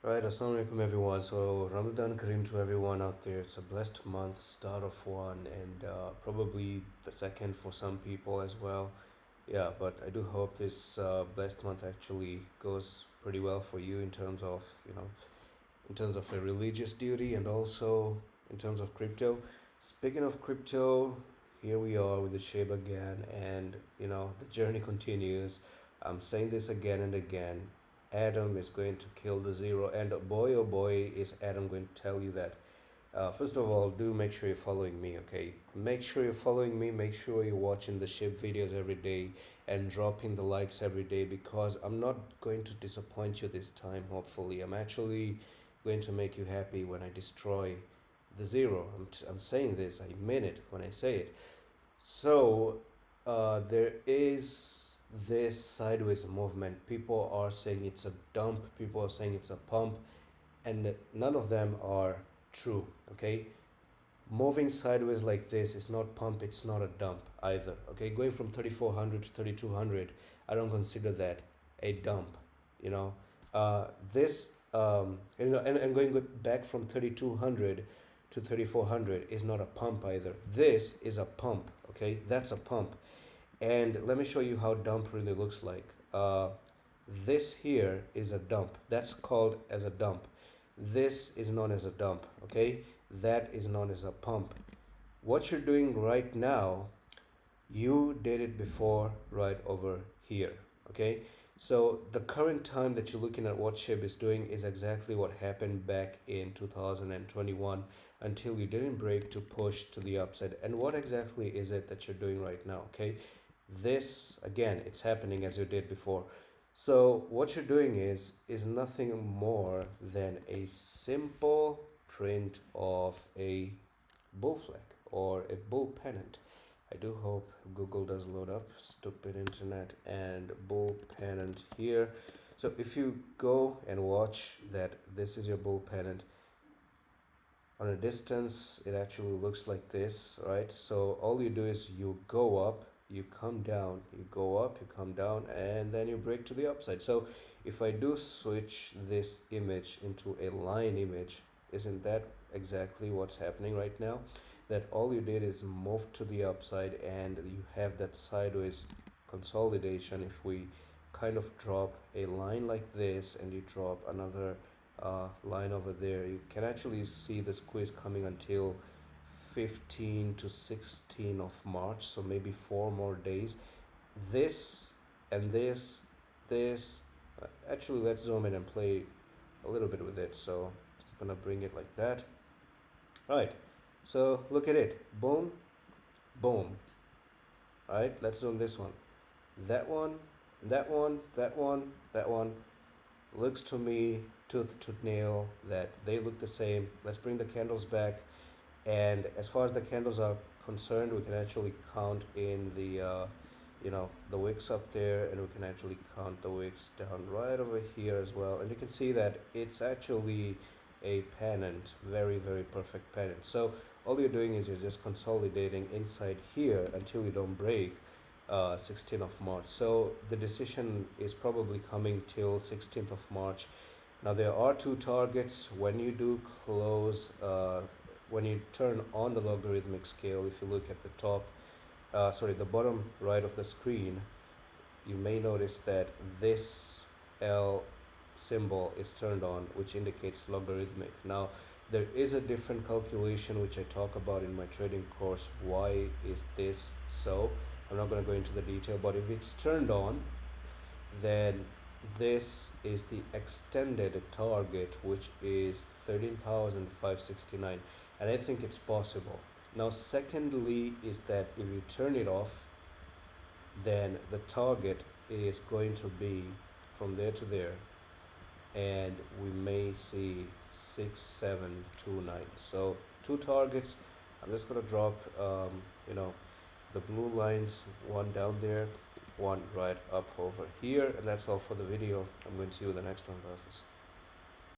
Right, Assalamu alaikum everyone. So Ramadan Kareem to everyone out there. It's a blessed month, start of one, and probably the second for some people as well. Yeah, but I do hope this blessed month actually goes pretty well for you in terms of, in terms of a religious duty and also in terms of crypto. Speaking of crypto, here we are with the SHIB again, and the journey continues. I'm saying this again and again. Adam is going to kill the zero, and boy oh boy is Adam going to tell you that. First of all, do make sure you're following me, okay? Make sure you're following me, make sure you're watching the SHIB videos every day and dropping the likes every day, because I'm not going to disappoint you this time, hopefully. I'm actually going to make you happy when I destroy the zero. I'm saying this, I mean it when I say it. So, there is this sideways movement. People are saying it's a dump, people are saying it's a pump, and none of them are true, okay? Moving sideways like this is not pump, it's not a dump either, okay? Going from 3400 to 3200, I don't consider that a dump, you know? This, and going back from 3200 to 3400 is not a pump either. This is a pump, okay? That's a pump. And let me show you how dump really looks like. This here is a dump. That's called as a dump. This is known as a dump, okay? That is known as a pump. What you're doing right now, you did it before right over here, okay? So the current time that you're looking at what SHIB is doing is exactly what happened back in 2021 until you didn't break to push to the upside. And what exactly is it that you're doing right now, okay? This, again, it's happening as you did before. So what you're doing is nothing more than a simple print of a bull flag or a bull pennant. I do hope Google does load up. Stupid internet. And bull pennant here. So if you go and watch that, this is your bull pennant. On a distance, it actually looks like this, right? So all you do is you go up, you come down, you go up, you come down, and then you break to the upside. So if I do switch this image into a line image, isn't that exactly what's happening right now? That all you did is move to the upside and you have that sideways consolidation. If we kind of drop a line like this and you drop another line over there, you can actually see the squeeze coming until 15 to 16 of March, so maybe 4 more days. This and this, actually let's zoom in and play a little bit with it. So just gonna bring it like that. All right, so look at it, boom, boom. All right, let's zoom this one, that one, that one, that one, that one. Looks to me tooth to nail that they look the same. Let's bring the candles back, and as far as the candles are concerned, we can actually count in the wicks up there, and we can actually count the wicks down right over here as well, and you can see that it's actually a pennant, very very perfect pennant. So all you're doing is you're just consolidating inside here until you don't break 16th of March. So the decision is probably coming till 16th of March. Now there are two targets when you do close, when you turn on the logarithmic scale. If you look at the top, the bottom right of the screen, you may notice that this L symbol is turned on, which indicates logarithmic. Now there is a different calculation which I talk about in my trading course. Why is this so? I'm not going to go into the detail, but if it's turned on, then this is the extended target, which is 13,569, and I think it's possible. Now secondly is that if you turn it off, then the target is going to be from there to there, and we may see 6729. So two targets. I'm just going to drop the blue lines, one down there, one right up over here, and that's all for the video. I'm going to see you in the next one, office.